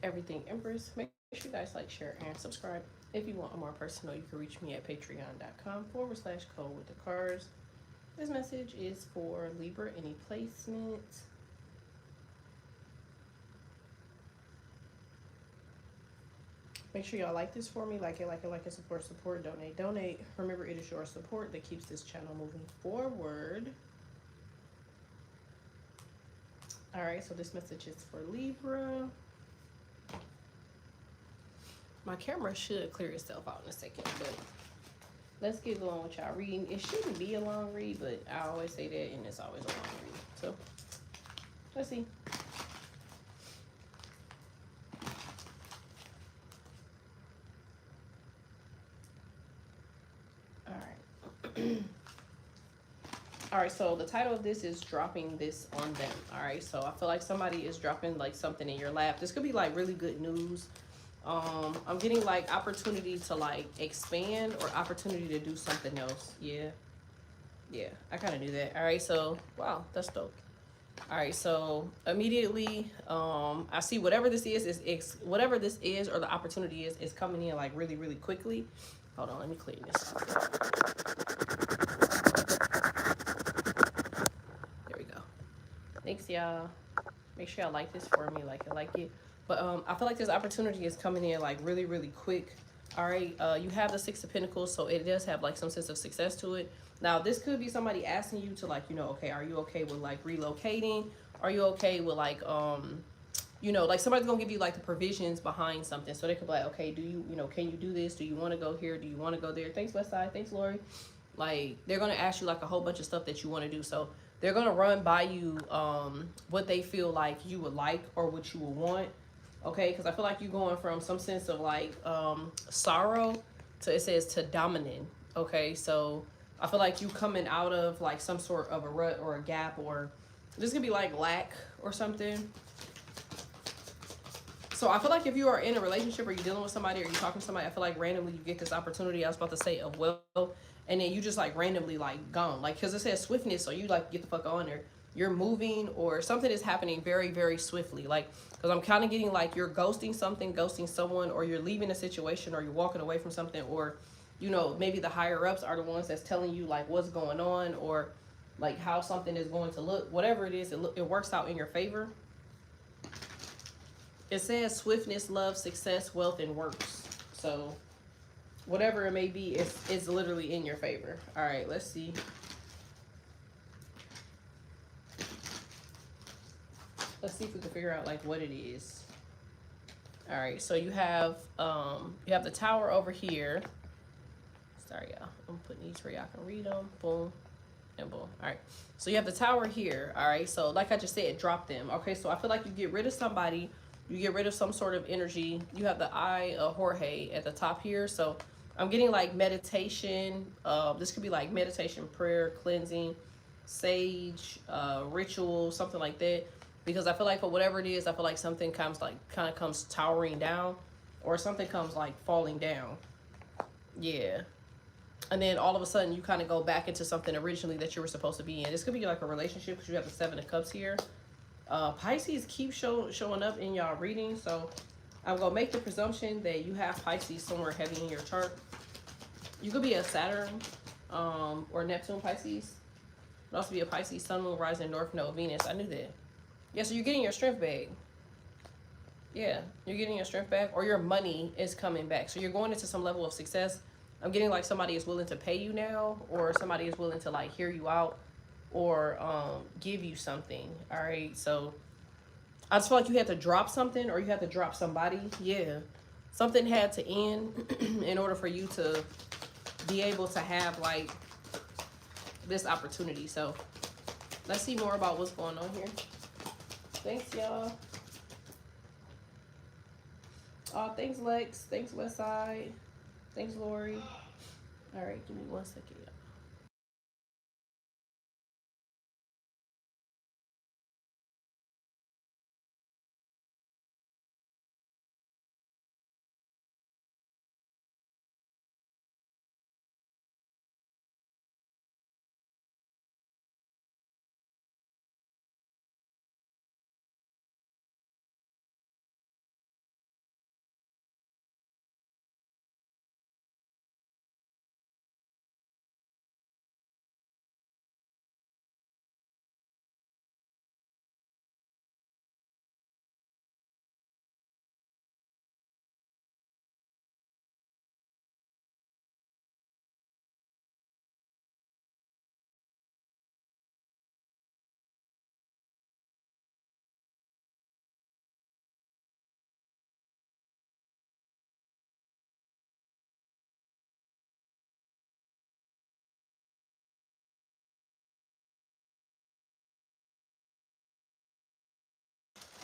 everything Empress. Make sure you guys like, share, and subscribe. If you want a more personal, you can reach me at patreon.com/code with the cards. This message is for Libra. Any placement? Make sure y'all like this for me. Like it, support, donate. Remember, it is your support that keeps this channel moving forward. All right, so this message is for Libra. My camera should clear itself out in a second, but let's get going with y'all reading. It shouldn't be a long read, but I always say that, and it's always a long read. So, let's see. All right. All right, so the title of this is dropping this on them. All right, so I feel like somebody is dropping like something in your lap. This could be like really good news. I'm getting like opportunity to like expand or opportunity to do something else. Yeah, I kind of knew that. All right, so wow, that's dope. All right, so immediately I see whatever this is whatever this is or the opportunity is coming in like really quickly. Hold on, let me clean this. There we go. Thanks, y'all. Make sure y'all like this for me, like it. But I feel like this opportunity is coming in like really quick. All right, you have the Six of Pentacles, so it does have like some sense of success to it. Now, this could be somebody asking you to like, you know, okay, are you okay with like relocating? Are you okay with like, you know, like somebody's gonna give you like the provisions behind something, so they could be like, okay, do you, you know, can you do this? Do you want to go here? Do you want to go there? Thanks, Westside. Thanks, Lori. Like they're gonna ask you like a whole bunch of stuff that you want to do, so they're gonna run by you what they feel like you would like or what you would want. Okay, because I feel like you're going from some sense of like sorrow to, it says, to dominant. Okay, so I feel like you coming out of like some sort of a rut or a gap, or this could be like lack or something. So I feel like if you are in a relationship or you're dealing with somebody or you're talking to somebody, I feel like randomly you get this opportunity. I was about to say of wealth, and then you just like randomly like gone. Like, because it says swiftness, so you like get the fuck on there. You're moving or something is happening very swiftly. Like, because I'm kind of getting like you're ghosting something, ghosting someone, or you're leaving a situation, or you're walking away from something, or, you know, maybe the higher ups are the ones that's telling you like what's going on or like how something is going to look. Whatever it is, it works out in your favor. It says swiftness, love, success, wealth, and works. So whatever it may be, it's literally in your favor. All right, let's see. Let's see if we can figure out like what it is. All right, so you have the tower over here. Sorry, y'all. I'm putting these where y'all can read them. Boom and boom. All right, so you have the tower here. All right, so like I just said, drop them. Okay, so I feel like you get rid of somebody. You get rid of some sort of energy. You have the eye of Jorge at the top here. So I'm getting like meditation. This could be like meditation, prayer, cleansing, sage, ritual, something like that. Because I feel like for whatever it is, I feel like something comes like kind of comes towering down, or something comes like falling down. Yeah. And then all of a sudden you kind of go back into something originally that you were supposed to be in. This could be like a relationship because you have the Seven of Cups here. Pisces keep showing up in y'all reading, so I'm gonna make the presumption that you have Pisces somewhere heavy in your chart. You could be a Saturn or Neptune Pisces. It could also be a Pisces, Sun, Moon, Rising, North Node, Venus. I knew that. Yeah, so you're getting your strength back. Yeah, you're getting your strength back, or your money is coming back. So you're going into some level of success. I'm getting like somebody is willing to pay you now, or somebody is willing to like hear you out, or give you something. All right, so I just feel like you had to drop something, or you had to drop somebody. Yeah, something had to end in order for you to be able to have like this opportunity. So let's see more about what's going on here. Thanks, y'all. Thanks, Lex. Thanks, Westside. Thanks, Lori. All right, give me 1 second.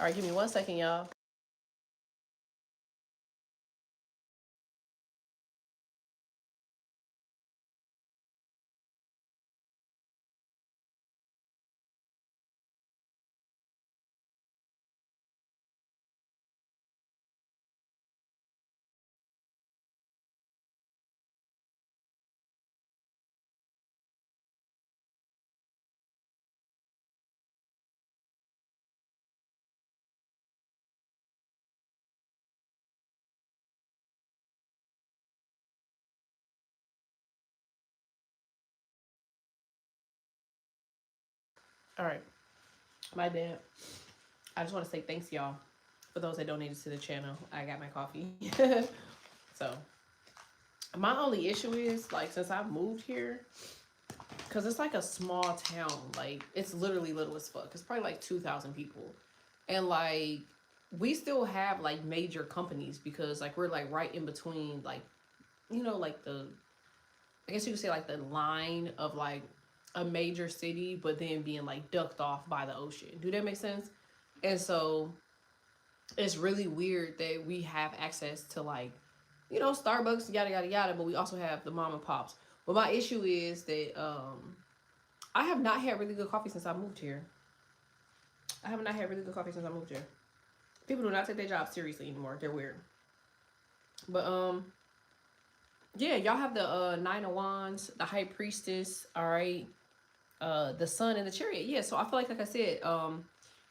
All right, give me 1 second, y'all. All right, my bad. I just want to say thanks, y'all, for those that donated to the channel. I got my coffee. So, my only issue is, like, since I've moved here, because it's like a small town. Like, it's literally little as fuck. It's probably like 2,000 people. And, like, we still have, like, major companies because, like, we're, like, right in between, like, you know, like I guess you could say, like, the line of, like, a major city, but then being, like, ducked off by the ocean. Do that make sense? And so it's really weird that we have access to, like, you know, Starbucks, yada yada yada, but we also have the mom and pops. But my issue is that I have not had really good coffee since I moved here. I have not had really good coffee since I moved here. People do not take their job seriously anymore. They're weird. But yeah, y'all have the Nine of Wands, the High Priestess, all right, the Sun and the Chariot. Yeah, so I feel like I said,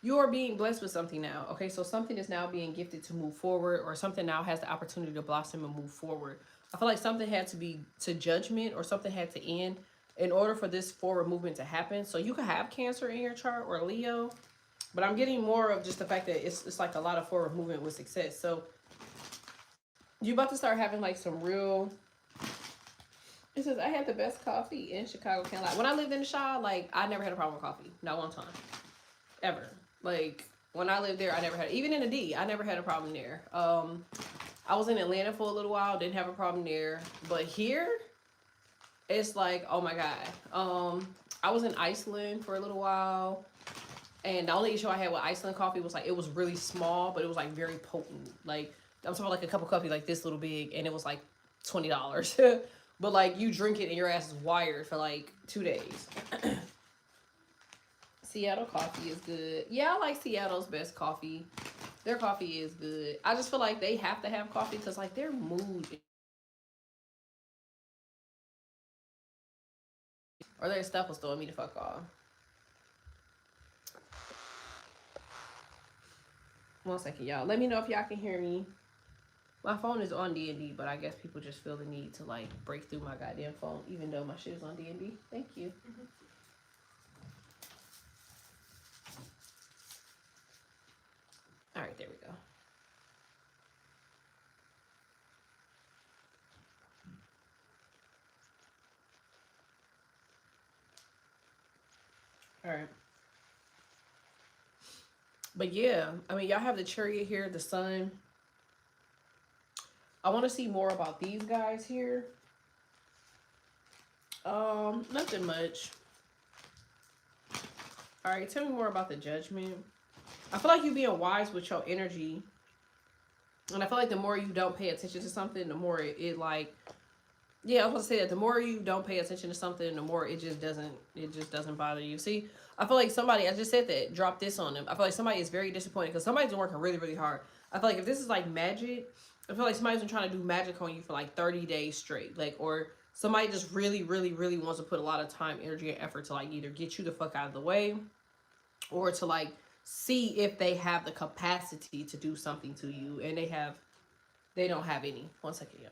you are being blessed with something now. Okay, so something is now being gifted to move forward, or something now has the opportunity to blossom and move forward. I feel like something had to be to judgment, or something had to end in order for this forward movement to happen. So you could have Cancer in your chart or Leo, but I'm getting more of just the fact that it's like a lot of forward movement with success. So you about to start having like some real. It says I had the best coffee in Chicago. Can't lie. When I lived in the Shaw, like I never had a problem with coffee, not one time, ever. Like when I lived there, I never had. Even in the D, I never had a problem there. I was in Atlanta for a little while, didn't have a problem there, but here, it's like, oh my god. I was in Iceland for a little while, and the only issue I had with Iceland coffee was like it was really small, but it was like very potent. Like I'm talking like a cup of coffee like this little big, and it was like $20. But like you drink it and your ass is wired for like 2 days. Seattle coffee is good. Yeah, I like Seattle's best coffee. Their coffee is good. I just feel like they have to have coffee because like their mood or their stuff was throwing me the fuck off. 1 second, y'all. Let me know if y'all can hear me. My phone is on D&D, but I guess people just feel the need to like break through my goddamn phone, even though my shit is on D&D. Thank you. All right, there we go. All right. But yeah, I mean, y'all have the Chariot here, the Sun. I want to see more about these guys here. Nothing much. All right, tell me more about the Judgment. I feel like you being wise with your energy. And I feel like the more you don't pay attention to something, the more it like, yeah, I was gonna say that the more you don't pay attention to something, the more it just doesn't bother you. See, I feel like somebody, I just said that, drop this on them. I feel like somebody is very disappointed because somebody's been working really, really hard. I feel like if this is like magic, I feel like somebody's been trying to do magic on you for like 30 days straight. Like, or somebody just really, really, really wants to put a lot of time, energy, and effort to like either get you the fuck out of the way or to like see if they have the capacity to do something to you, and they don't have any. 1 second, y'all.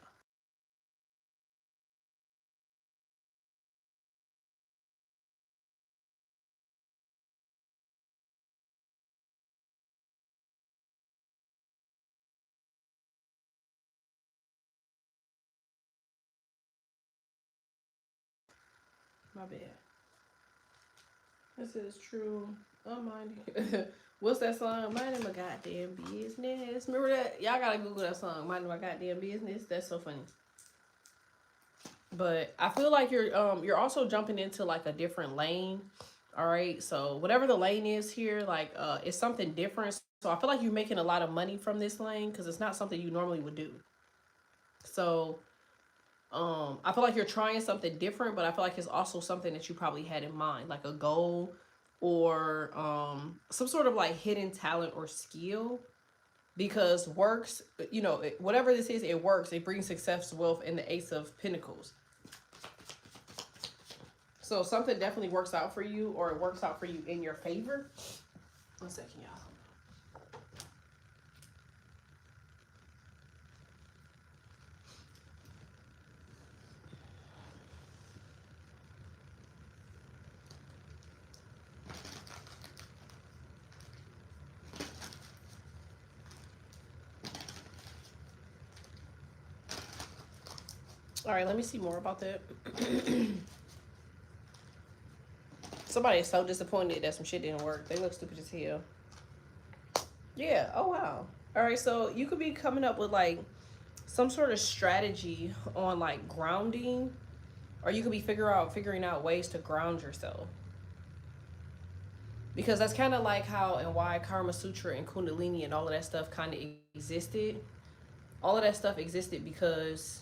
My bad. This is true. Oh my. What's that song? Minding my goddamn business. Remember that? Y'all gotta Google that song. Minding my goddamn business. That's so funny. But I feel like you're also jumping into like a different lane. All right. So whatever the lane is here, like it's something different. So I feel like you're making a lot of money from this lane because it's not something you normally would do. So I feel like you're trying something different, but I feel like it's also something that you probably had in mind, like a goal or some sort of like hidden talent or skill. Because works, you know, whatever this is, it works. It brings success, wealth, and the Ace of Pentacles. So something definitely works out for you, or it works out for you in your favor. 1 second, y'all. All right, let me see more about that. Somebody is so disappointed that some shit didn't work. They look stupid as hell. Yeah. Oh, wow. All right, so you could be coming up with like some sort of strategy on like grounding, or you could be figuring out ways to ground yourself. Because that's kind of like how and why Karma Sutra and Kundalini and all of that stuff kind of existed. All of that stuff existed because,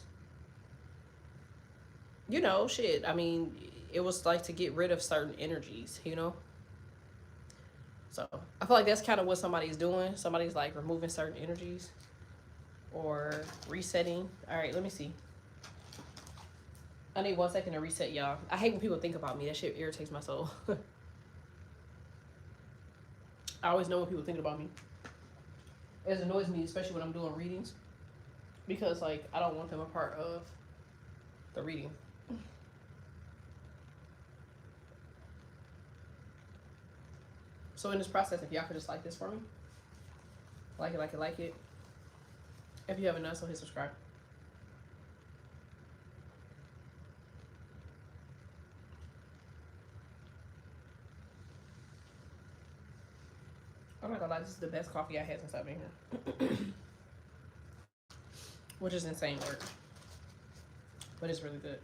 you know, shit. I mean, it was like to get rid of certain energies, you know? So I feel like that's kind of what somebody's doing. Somebody's like removing certain energies or resetting. All right, let me see. I need 1 second to reset, y'all. I hate when people think about me. That shit irritates my soul. I always know when people think about me. It annoys me, especially when I'm doing readings, because like I don't want them a part of the reading. So in this process, if y'all could just like this for me, like it, like it, like it. If you haven't done so, hit subscribe. I'm not gonna lie, this is the best coffee I had since I've been here. Which is insane work. But it's really good.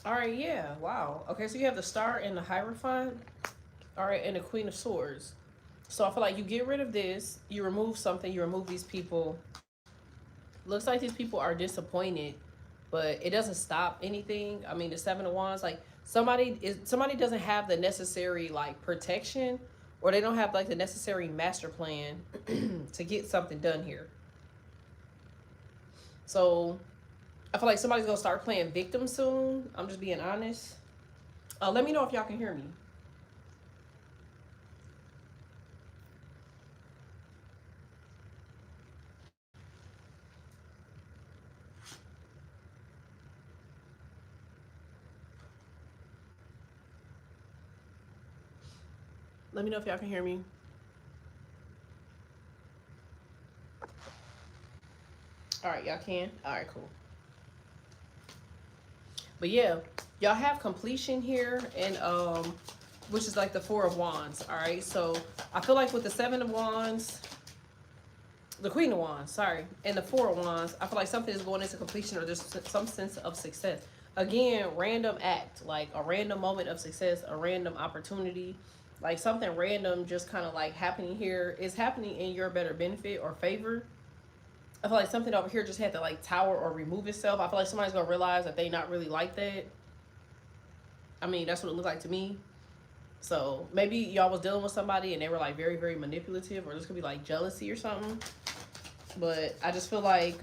All right, yeah, wow. Okay, so you have the Star and the Hierophant. All right, and the Queen of Swords. So I feel like you get rid of this, you remove something, you remove these people. Looks like these people are disappointed, but it doesn't stop anything. I mean, the Seven of Wands, like somebody doesn't have the necessary like protection, or they don't have like the necessary master plan to get something done here. So I feel like somebody's gonna start playing victim soon. I'm just being honest. Let me know if y'all can hear me. Let me know if y'all can hear me. All right, y'all can? All right, cool. But yeah, y'all have completion here, and which is like the Four of Wands. All right, so I feel like with the Seven of Wands, the Queen of Wands, sorry, and the Four of Wands, I feel like something is going into completion, or there's some sense of success. Again, random act, like a random moment of success, a random opportunity, like something random just kind of like happening here is happening in your better benefit or favor. I feel like something over here just had to like tower or remove itself. I feel like somebody's gonna realize that they not really like that. I mean, that's what it looked like to me. So maybe y'all was dealing with somebody and they were like very, very manipulative, or this could be like jealousy or something. But I just feel like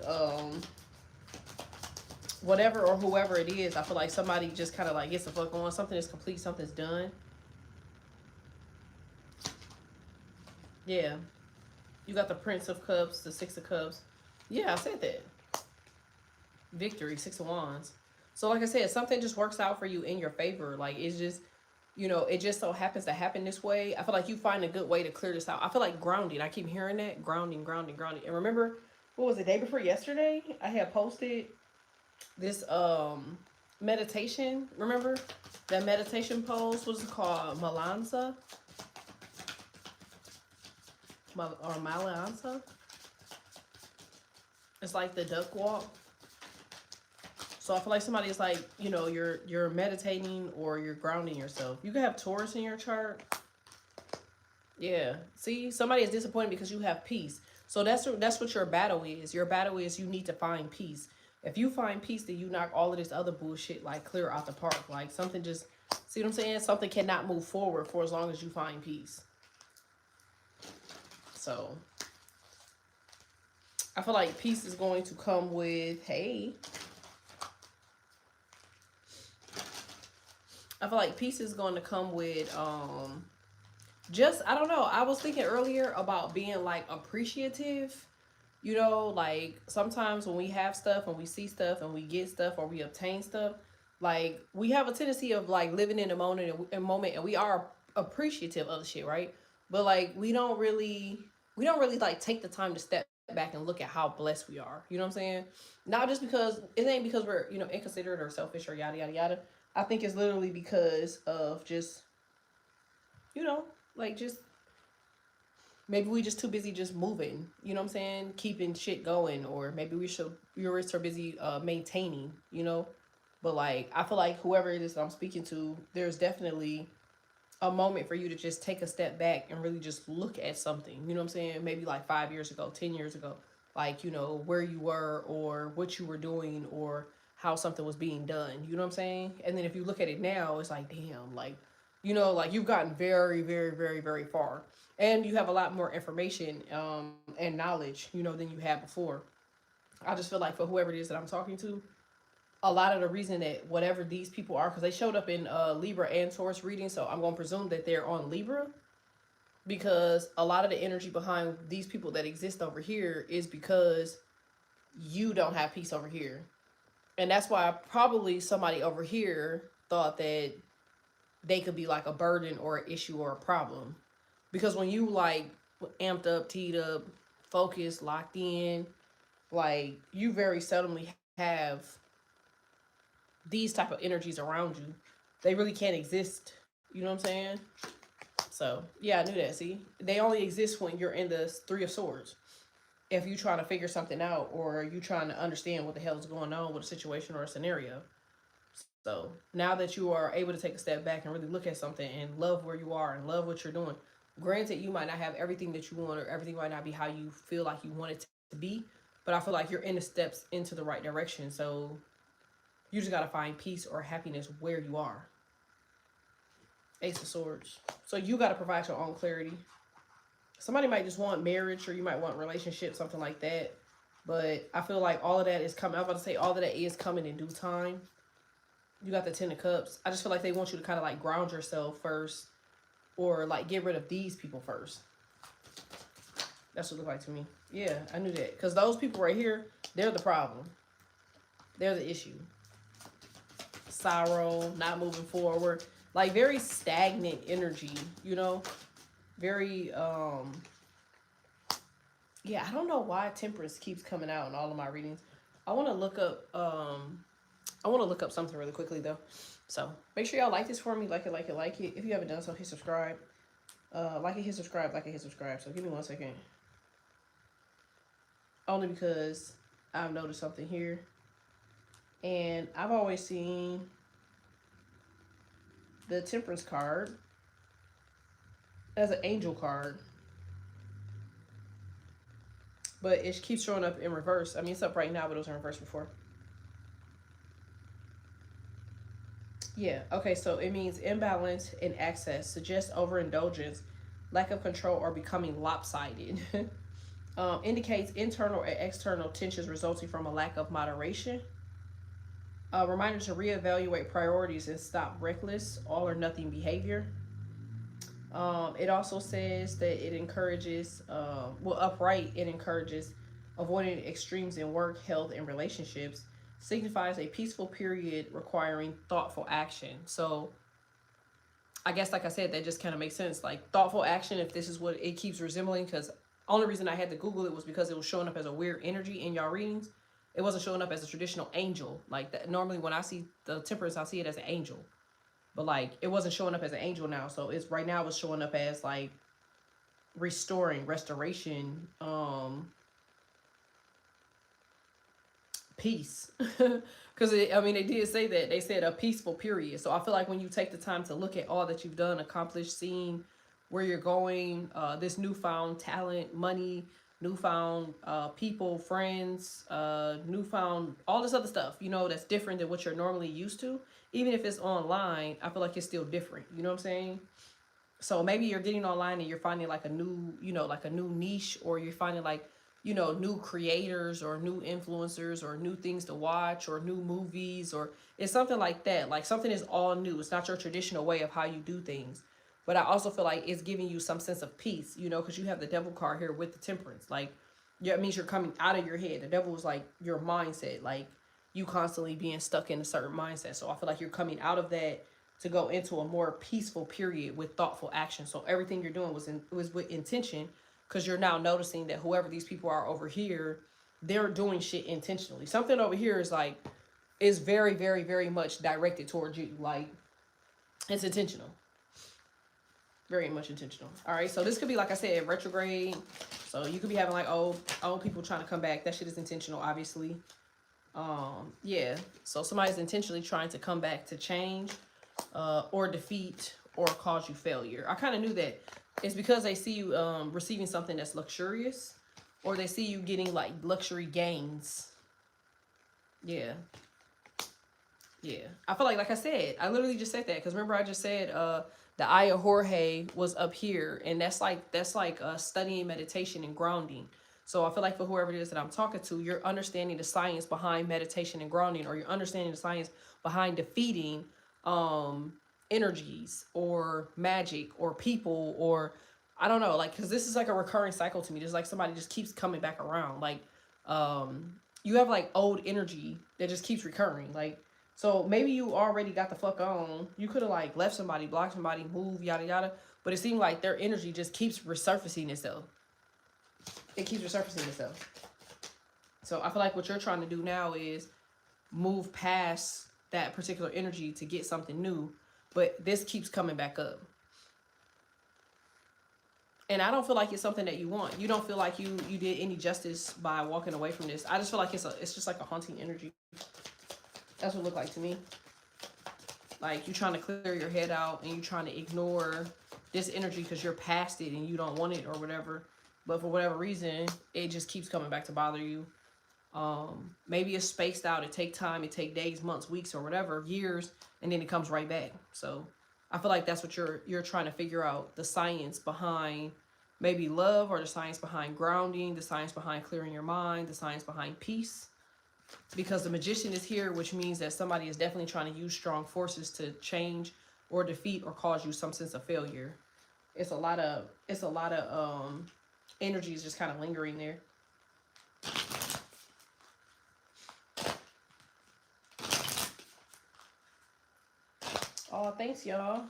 whatever or whoever it is, I feel like somebody just kind of like gets the fuck on. Something is complete, something's done. Yeah. You got the Prince of Cups, the Six of Cups. Yeah, I said that. Victory, Six of Wands. So like I said, something just works out for you in your favor. Like it's just, you know, it just so happens to happen this way. I feel like you find a good way to clear this out. I feel like grounding. I keep hearing that. Grounding, grounding, grounding. And remember, what was the day before yesterday? I had posted this meditation. Remember? That meditation pose was called Malanza. Or Malanza. It's like the duck walk. So I feel like somebody is like, you know, you're meditating or you're grounding yourself. You can have Taurus in your chart. Yeah. See, somebody is disappointed because you have peace. So that's what your battle is. Your battle is you need to find peace. If you find peace, then you knock all of this other bullshit like clear out the park. Like something just, see what I'm saying? Something cannot move forward for as long as you find peace. So I feel like peace is going to come with, hey, I feel like peace is going to come with just, I don't know, I was thinking earlier about being like appreciative. You know, like sometimes when we have stuff and we see stuff and we get stuff or we obtain stuff, like we have a tendency of like living in the moment and we are appreciative of the shit, right? But like we don't really like take the time to step back and look at how blessed we are. You know what I'm saying? Not just because it ain't because we're, you know, inconsiderate or selfish or yada yada yada. I think it's literally because of just, you know, like just maybe we just too busy just moving, you know what I'm saying, keeping shit going, or maybe we're so busy maintaining, you know. But like I feel like whoever it is that I'm speaking to, there's definitely a moment for you to just take a step back and really just look at something, you know what I'm saying, maybe like 5 years ago, 10 years ago, like, you know, where you were or what you were doing or how something was being done, you know what I'm saying. And then if you look at it now, it's like, damn, like, you know, like you've gotten very, very, very, very far, and you have a lot more information and knowledge, you know, than you had before. I just feel like for whoever it is that I'm talking to, a lot of the reason that whatever these people are, because they showed up in Libra and Taurus reading, so I'm going to presume that they're on Libra, because a lot of the energy behind these people that exist over here is because you don't have peace over here. And that's why probably somebody over here thought that they could be like a burden or an issue or a problem. Because when you like amped up, teed up, focused, locked in, like you very seldomly have these type of energies around you. They really can't exist. You know what I'm saying? So yeah, I knew that. See, they only exist when you're in the Three of Swords. If you trying to figure something out or you trying to understand what the hell is going on with a situation or a scenario. So now that you are able to take a step back and really look at something and love where you are and love what you're doing, granted you might not have everything that you want or everything might not be how you feel like you want it to be, but I feel like you're in the steps into the right direction. So you just gotta find peace or happiness where you are. Ace of Swords. So you gotta provide your own clarity. Somebody might just want marriage or you might want relationship, something like that. But I feel like all of that is coming. I was about to say all of that is coming in due time. You got the Ten of Cups. I just feel like they want you to kind of like ground yourself first, or like get rid of these people first. That's what it looked like to me. Yeah, I knew that. Because those people right here, they're the problem. They're the issue. Sorrow, not moving forward. Like very stagnant energy, you know? Very, yeah, I don't know why Temperance keeps coming out in all of my readings. I want to look up, something really quickly though. So make sure y'all like this for me. Like it, like it, like it. If you haven't done so, hit subscribe. Like it, hit subscribe, like it, hit subscribe. So give me 1 second. Only because I've noticed something here. And I've always seen the Temperance card as an angel card. But it keeps showing up in reverse. I mean, it's up right now, but it was in reverse before. Yeah, okay, so it means imbalance in access, suggests overindulgence, lack of control, or becoming lopsided. Indicates internal or external tensions resulting from a lack of moderation. Reminder to reevaluate priorities and stop reckless, all or nothing behavior. It also says that it encourages, upright, it encourages avoiding extremes in work, health, and relationships. Signifies a peaceful period requiring thoughtful action. So I guess, like I said, that just kind of makes sense. Like thoughtful action, if this is what it keeps resembling, because only reason I had to Google it was because it was showing up as a weird energy in y'all readings. It wasn't showing up as a traditional angel. Like that. Normally when I see the Temperance, I see it as an angel. But like it wasn't showing up as an angel now. So it's right now it's showing up as like restoration, peace. Because, I mean, they did say that. They said a peaceful period. So I feel like when you take the time to look at all that you've done, accomplished, seen, where you're going, this newfound talent, money, newfound people, friends, newfound all this other stuff, you know, that's different than what you're normally used to. Even if it's online, I feel like it's still different. You know what I'm saying? So maybe you're getting online and you're finding like a new, you know, like a new niche, or you're finding like, you know, new creators or new influencers or new things to watch or new movies, or it's something like that. Like something is all new. It's not your traditional way of how you do things. But I also feel like it's giving you some sense of peace, you know, because you have the devil card here with the temperance. Like, yeah, it means you're coming out of your head. The devil is like your mindset, like you constantly being stuck in a certain mindset. So I feel like you're coming out of that to go into a more peaceful period with thoughtful action. So everything you're doing was with intention, because you're now noticing that whoever these people are over here, they're doing shit intentionally. Something over here is like is very, very, very much directed towards you. Like it's intentional. Very much intentional. All right, so this could be, like I said, retrograde. So you could be having like old people trying to come back. That shit is intentional, obviously. Yeah. So somebody's intentionally trying to come back to change, or defeat, or cause you failure. I kind of knew that. It's because they see you receiving something that's luxurious, or they see you getting like luxury gains. Yeah. Yeah. I feel like I said, I literally just said that because remember I just said the Eye of Jorge was up here, and that's like studying meditation and grounding. So I feel like for whoever it is that I'm talking to, you're understanding the science behind meditation and grounding, or you're understanding the science behind defeating energies or magic or people, or I don't know, like, because this is like a recurring cycle to me. There's like somebody just keeps coming back around. Like you have like old energy that just keeps recurring. Like, so maybe you already got the fuck on. You could have like left somebody, blocked somebody, moved, yada yada. But it seemed like their energy just keeps resurfacing itself. It keeps resurfacing itself. So I feel like what you're trying to do now is move past that particular energy to get something new. But this keeps coming back up. And I don't feel like it's something that you want. You don't feel like you did any justice by walking away from this. I just feel like it's just like a haunting energy. That's what it looked like to me. Like you're trying to clear your head out and you're trying to ignore this energy because you're past it and you don't want it or whatever. But for whatever reason, it just keeps coming back to bother you. Maybe it's spaced out. It take time. It take days, months, weeks, or whatever, years, and then it comes right back. So I feel like that's what you're trying to figure out, the science behind maybe love, or the science behind grounding, the science behind clearing your mind, the science behind peace. Because the Magician is here, which means that somebody is definitely trying to use strong forces to change or defeat or cause you some sense of failure. It's a lot of energies just kind of lingering there. Oh, thanks, y'all.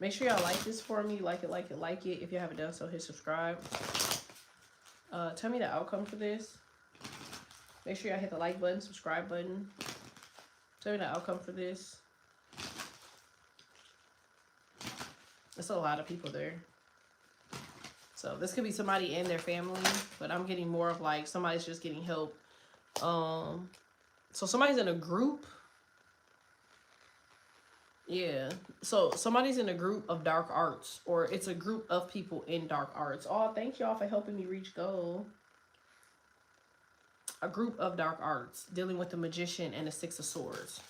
Make sure y'all like this for me. Like it. If you haven't done so, hit subscribe. Tell me the outcome for this. Make sure y'all hit the like button, subscribe button. Tell me the outcome for this. There's a lot of people there. So this could be somebody and their family, but I'm getting more of like somebody's just getting help. So somebody's in a group. Yeah. So somebody's in a group of dark arts, or it's a group of people in dark arts. Oh, thank y'all for helping me reach goal. A group of dark arts dealing with the Magician and the Six of Swords.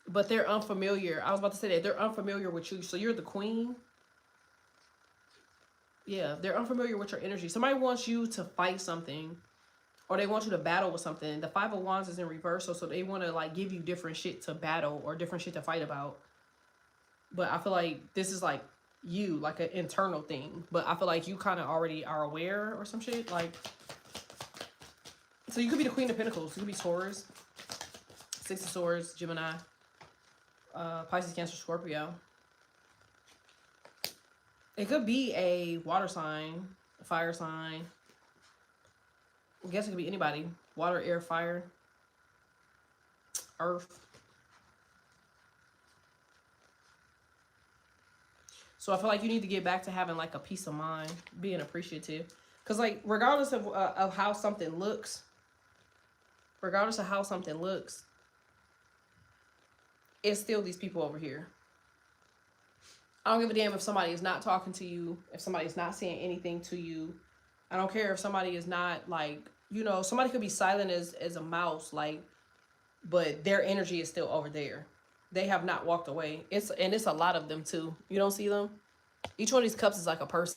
But they're unfamiliar. I was about to say that. They're unfamiliar with you. So you're the queen. Yeah, they're unfamiliar with your energy. Somebody wants you to fight something, or they want you to battle with something. The Five of Wands is in reversal, so they want to like give you different shit to battle or different shit to fight about. But I feel like this is like you, like an internal thing. But I feel like you kind of already are aware or some shit. Like, so you could be the Queen of Pentacles. You could be Taurus, Six of Swords, Gemini, Pisces, Cancer, Scorpio. It could be a water sign, a fire sign. I guess it could be anybody. Water, air, fire, earth. So I feel like you need to get back to having like a peace of mind, being appreciative. Because like regardless of how something looks, regardless of how something looks, it's still these people over here. I don't give a damn if somebody is not talking to you, if somebody is not saying anything to you. I don't care if somebody is not like, you know, somebody could be silent as a mouse, like, but their energy is still over there. They have not walked away. It's a lot of them too. You don't see them? Each one of these cups is like a person.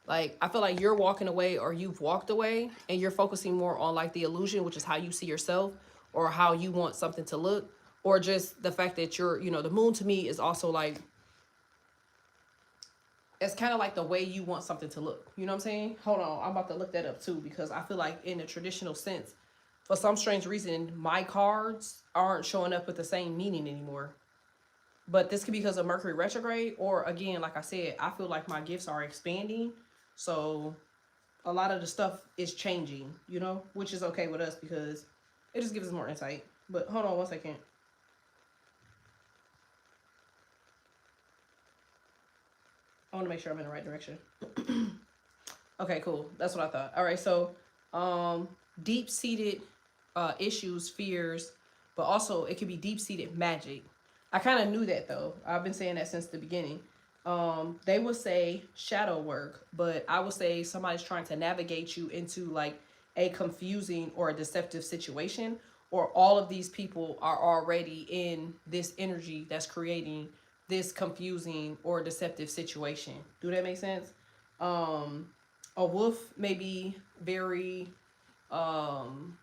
Like I feel like you're walking away or you've walked away and you're focusing more on like the illusion, which is how you see yourself or how you want something to look, or just the fact that you're, you know, the moon to me is also like, it's kind of like the way you want something to look. You know what I'm saying? Hold on, I'm about to look that up too, because I feel like in a traditional sense, for some strange reason, my cards aren't showing up with the same meaning anymore. But this could be because of Mercury retrograde, or again, like I said, I feel like my gifts are expanding. So a lot of the stuff is changing, you know, which is okay with us because it just gives us more insight. But hold on one second. I want to make sure I'm in the right direction. Okay, cool. That's what I thought. All right, so deep-seated issues, fears, but also it could be deep-seated magic. I kind of knew that though. I've been saying that since the beginning. They would say shadow work, but I would say somebody's trying to navigate you into like a confusing or a deceptive situation, or all of these people are already in this energy that's creating this confusing or deceptive situation. Do that make sense? Um, a wolf may be very, um,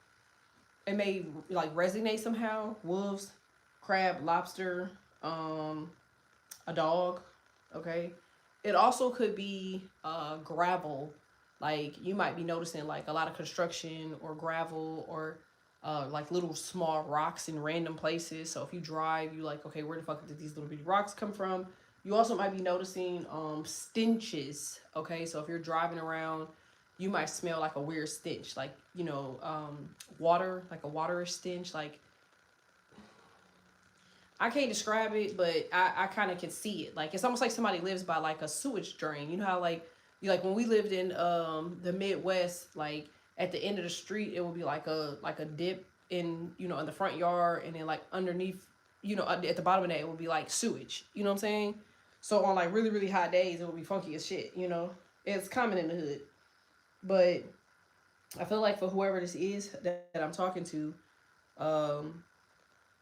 it may like resonate somehow. Wolves, crab, lobster, a dog. Okay. It also could be gravel. Like you might be noticing like a lot of construction or gravel, or like little small rocks in random places. So if you drive, you like, okay, where the fuck did these little bitty rocks come from? You also might be noticing stenches. Okay, so if you're driving around, you might smell like a weird stench, like, you know, water, like a waterish stench. Like I can't describe it, but I kind of can see it. Like it's almost like somebody lives by like a sewage drain. You know how like you like when we lived in the Midwest, like at the end of the street it would be like a dip in, you know, in the front yard, and then like underneath, you know, at the bottom of that it would be like sewage. You know what I'm saying? So on like really really hot days it would be funky as shit. You know, it's common in the hood, but I feel like for whoever this is that I'm talking to, um,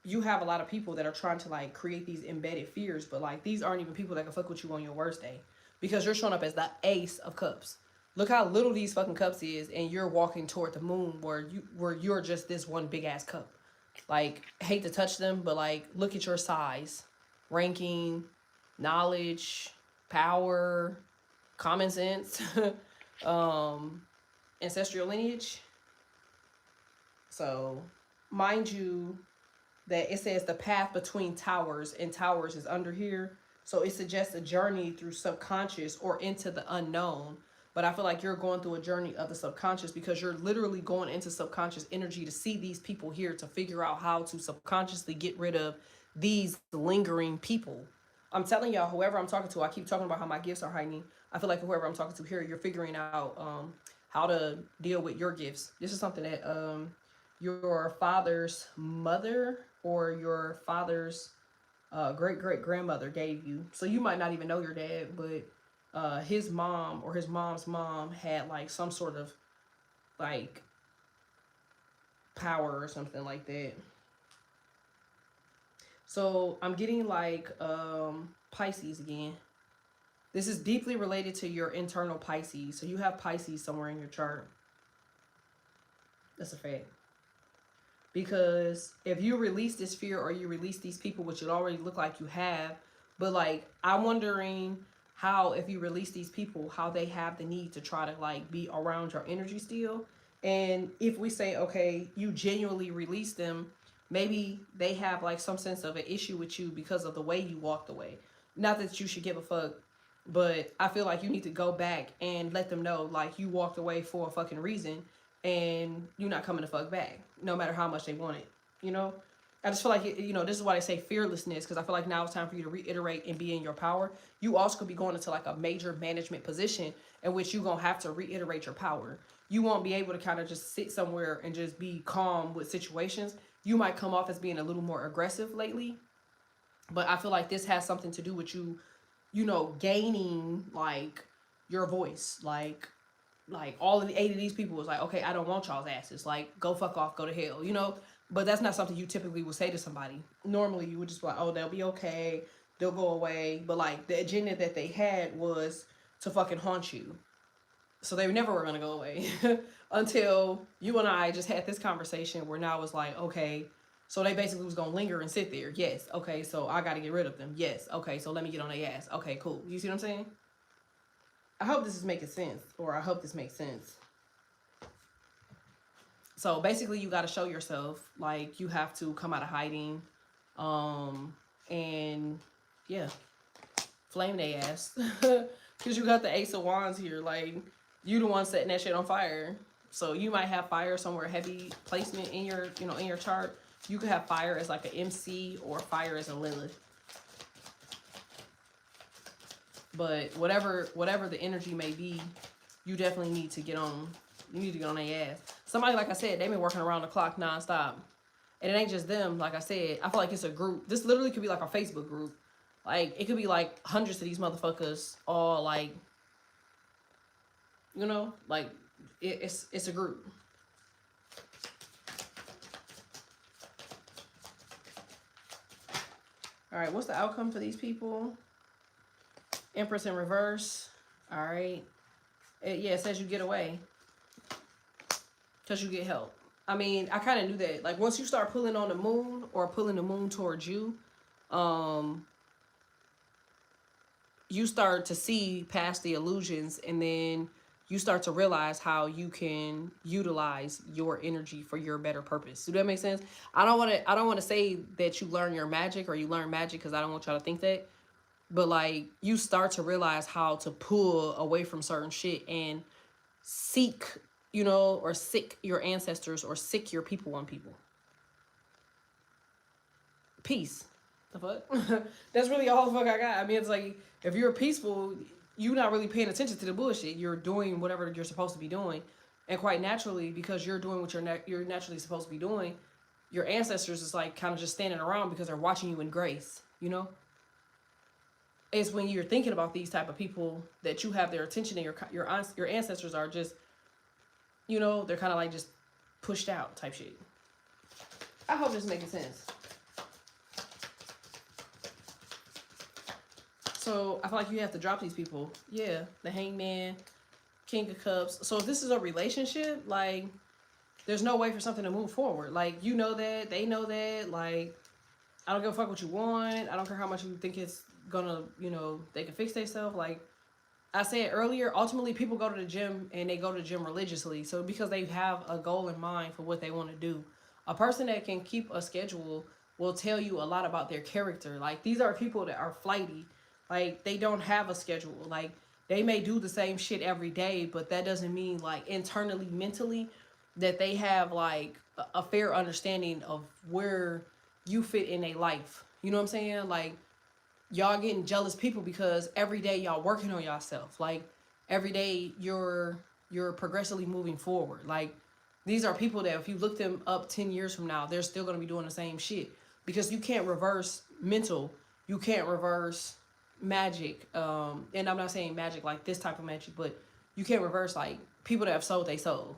you have a lot of people that are trying to like create these embedded fears, but like these aren't even people that can fuck with you on your worst day, because you're showing up as the Ace of Cups. Look how little these fucking cups is, and you're walking toward the moon where you're just this one big ass cup. Like, hate to touch them, but like look at your size, ranking, knowledge, power, common sense, um, ancestral lineage. So, mind you, that it says the path between towers, and towers is under here. So it suggests a journey through subconscious or into the unknown. But I feel like you're going through a journey of the subconscious, because you're literally going into subconscious energy to see these people here, to figure out how to subconsciously get rid of these lingering people. I'm telling y'all, whoever I'm talking to, I keep talking about how my gifts are heightening. I feel like whoever I'm talking to here, you're figuring out how to deal with your gifts. This is something that your father's mother or your father's great great grandmother gave you. So you might not even know your dad, but his mom or his mom's mom had like some sort of like power or something like that. So I'm getting like Pisces again. This is deeply related to your internal Pisces. So you have Pisces somewhere in your chart. That's a fact. Because if you release this fear or you release these people, which it already look like you have, but like I'm wondering how, if you release these people, how they have the need to try to like be around your energy still. And if we say, okay, you genuinely release them, maybe they have like some sense of an issue with you because of the way you walked away. Not that you should give a fuck, but I feel like you need to go back and let them know like you walked away for a fucking reason, and you're not coming to fuck back, no matter how much they want it, you know? I just feel like, this is why they say fearlessness, because I feel like now it's time for you to reiterate and be in your power. You also could be going into like a major management position in which you're going to have to reiterate your power. You won't be able to kind of just sit somewhere and just be calm with situations. You might come off as being a little more aggressive lately, but I feel like this has something to do with you, gaining like your voice. Like all of the 8 of these people was like, okay, I don't want y'all's asses. Like, go fuck off, go to hell. But that's not something you typically would say to somebody. Normally, you would just be like, oh, they'll be okay, they'll go away. But like the agenda that they had was to fucking haunt you. So they never were gonna go away until you and I just had this conversation where now it's like, okay, so they basically was gonna linger and sit there. Yes, okay, so I gotta get rid of them. Yes, okay, so let me get on their ass. Okay, cool. You see what I'm saying? I hope this is making sense, or I hope this makes sense. So basically, you got to show yourself. Like, you have to come out of hiding, and yeah, flame they ass, because you got the Ace of Wands here. Like, you the one setting that shit on fire. So you might have fire somewhere heavy placement in your, in your chart. You could have fire as like an MC or fire as a Lilith. But whatever the energy may be, you definitely need to get on. You need to get on their ass. Somebody, like I said, they've been working around the clock nonstop. And it ain't just them. Like I said, I feel like it's a group. This literally could be like a Facebook group. Like, it could be like hundreds of these motherfuckers all like, like it's a group. All right, what's the outcome for these people? Empress in reverse. All right. It says you get away because you get help. I mean, I kind of knew that. Like, once you start pulling on the moon or pulling the moon towards you, you start to see past the illusions, and then you start to realize how you can utilize your energy for your better purpose. Does that make sense? I don't want to say that you learn your magic or you learn magic, because I don't want y'all to think that. But like, you start to realize how to pull away from certain shit and seek, or sick your ancestors or sick your people on people. Peace. The fuck? That's really all the fuck I got. I mean, it's like, if you're peaceful, you're not really paying attention to the bullshit. You're doing whatever you're supposed to be doing. And quite naturally, because you're doing what you're naturally supposed to be doing, your ancestors is like kind of just standing around because they're watching you in grace, It's when you're thinking about these type of people that you have their attention, and your ancestors are just, they're kind of like just pushed out type shit. I hope this is making sense. So I feel like you have to drop these people. Yeah, the Hangman, King of Cups. So if this is a relationship, like, there's no way for something to move forward. Like, you know that, they know that. Like, I don't give a fuck what you want. I don't care how much you think it's gonna, they can fix themselves. Like I said earlier, ultimately people go to the gym, and they go to the gym religiously. So because they have a goal in mind for what they want to do. A person that can keep a schedule will tell you a lot about their character. Like, these are people that are flighty. Like, they don't have a schedule. Like, they may do the same shit every day, but that doesn't mean, like, internally, mentally, that they have, like, a fair understanding of where you fit in a life. You know what I'm saying? Like, y'all getting jealous people because every day y'all working on yourself. Like, every day you're progressively moving forward. Like, these are people that if you look them up 10 years from now, they're still going to be doing the same shit, because you can't reverse mental. You can't reverse magic. And I'm not saying magic like this type of magic, but you can't reverse like people that have sold they soul.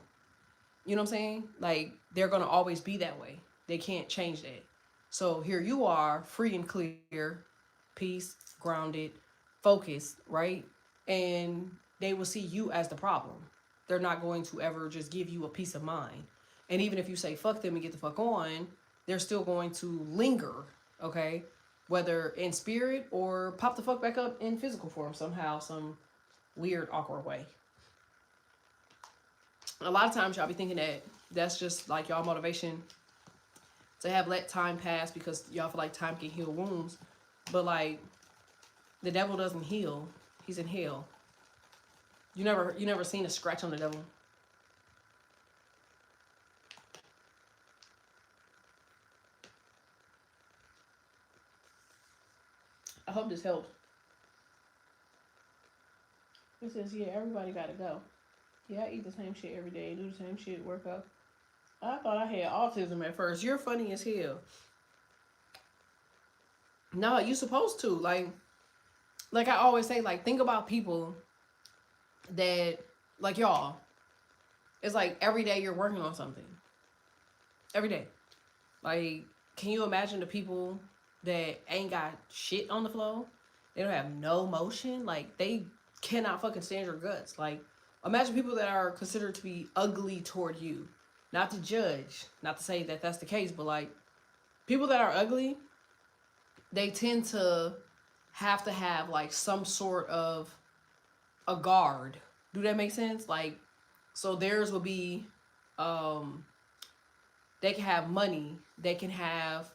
You know what I'm saying? Like, they're going to always be that way. They can't change that. So here you are, free and clear, peace, grounded, focused, right? And they will see you as the problem. They're not going to ever just give you a peace of mind. And even if you say fuck them and get the fuck on, they're still going to linger, okay? Whether in spirit or pop the fuck back up in physical form somehow, some weird, awkward way. A lot of times y'all be thinking that that's just like y'all motivation to have let time pass because y'all feel like time can heal wounds. But like, the devil doesn't heal. He's in hell. You never seen a scratch on the devil. hope this helps. It says, yeah, everybody gotta go. Yeah, I eat the same shit every day, do the same shit, work out. I thought I had autism at first. You're funny as hell. No, you supposed to. Like I always say, like, think about people that, like y'all, it's like every day you're working on something. Every day. Like, can you imagine the people that ain't got shit on the floor? They don't have no motion. Like, they cannot fucking stand your guts. Like, imagine people that are considered to be ugly toward you. Not to judge, not to say that that's the case, but like, people that are ugly, they tend to have like some sort of a guard. Do that make sense? Like, so theirs will be, they can have money, they can have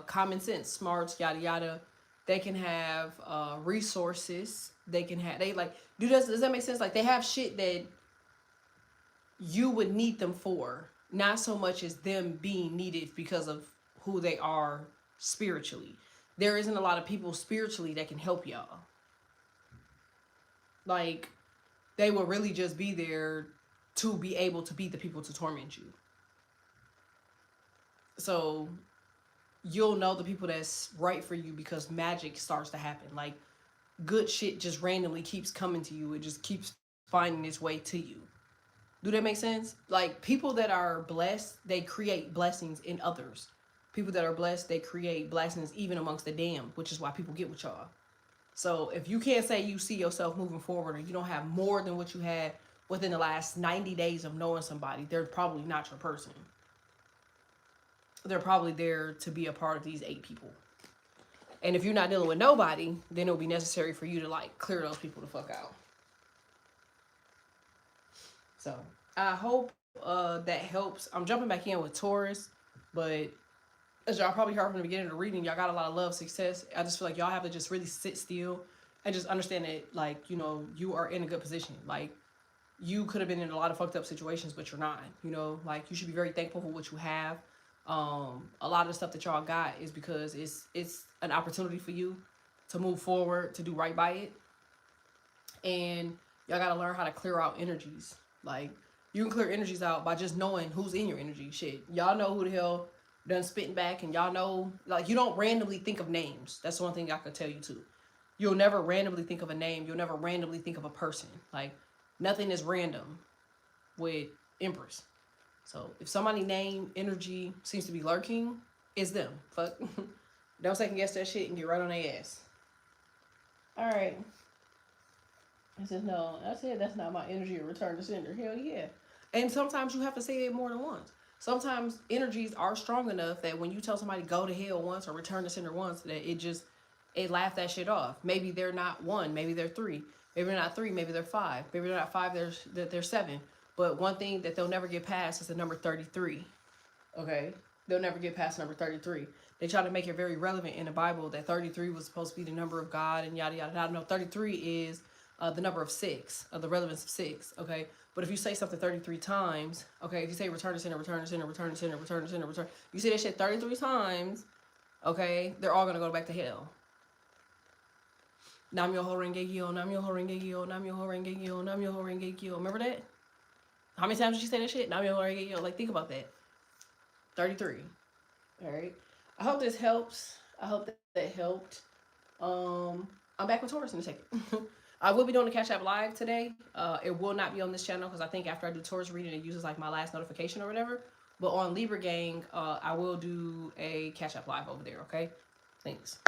common sense, smarts, yada yada. They can have resources. They can have, they like, does that make sense? Like, they have shit that you would need them for, not so much as them being needed because of who they are spiritually. There isn't a lot of people spiritually that can help y'all. Like, they will really just be there to be able to be the people to torment you. So you'll know the people that's right for you because magic starts to happen. Like, good shit just randomly keeps coming to you. It just keeps finding its way to you. Do that make sense? Like, people that are blessed, they create blessings in others. People that are blessed, they create blessings even amongst the damned, which is why people get with y'all. So if you can't say you see yourself moving forward, or you don't have more than what you had within the last 90 days of knowing somebody, they're probably not your person. They're probably there to be a part of these 8 people. And if you're not dealing with nobody, then it'll be necessary for you to like clear those people the fuck out. So I hope that helps. I'm jumping back in with Taurus, but as y'all probably heard from the beginning of the reading, y'all got a lot of love, success. I just feel like y'all have to just really sit still and just understand that, like, you know, you are in a good position. Like, you could have been in a lot of fucked up situations, but you're not. You know, like, you should be very thankful for what you have. A lot of the stuff that y'all got is because it's an opportunity for you to move forward, to do right by it. And y'all got to learn how to clear out energies. Like, you can clear energies out by just knowing who's in your energy. Shit, y'all know who the hell done spitting back, and y'all know, like, you don't randomly think of names. That's one thing I could tell you too. You'll never randomly think of a name. You'll never randomly think of a person. Like, nothing is random with Empress. So if somebody's name, energy seems to be lurking, it's them. Fuck. Don't second guess that shit and get right on their ass. All right. I said, no, I said that's not my energy or return to sender. Hell yeah. And sometimes you have to say it more than once. Sometimes energies are strong enough that when you tell somebody go to hell once or return to sender once, that it laugh that shit off. Maybe they're not 1, maybe they're 3. Maybe they're not 3, maybe they're 5. Maybe they're not 5, they're 7. But one thing that they'll never get past is the number 33. Okay? They'll never get past number 33. They try to make it very relevant in the Bible that 33 was supposed to be the number of God and yada yada yada. No, 33 is the number of 6, the relevance of 6. Okay? But if you say something 33 times, okay, if you say return to sender, return to sender, return to sender, return to sender, return, you say that shit 33 times, okay, they're all gonna go back to hell. Nam Myoho Renge Kyo, Nam Myoho Renge Kyo, Nam Myoho Renge Kyo, Nam Myoho Renge Kyo. Remember that? How many times did you say that shit? Nam Myoho Renge Kyo. Like, think about that. 33. All right. I hope this helps. I hope that helped. I'm back with Taurus in a second. I will be doing the Cash App Live today. It will not be on this channel because I think after I do Taurus reading, it uses like my last notification or whatever. But on Libra Gang, I will do a Cash App Live over there, okay? Thanks.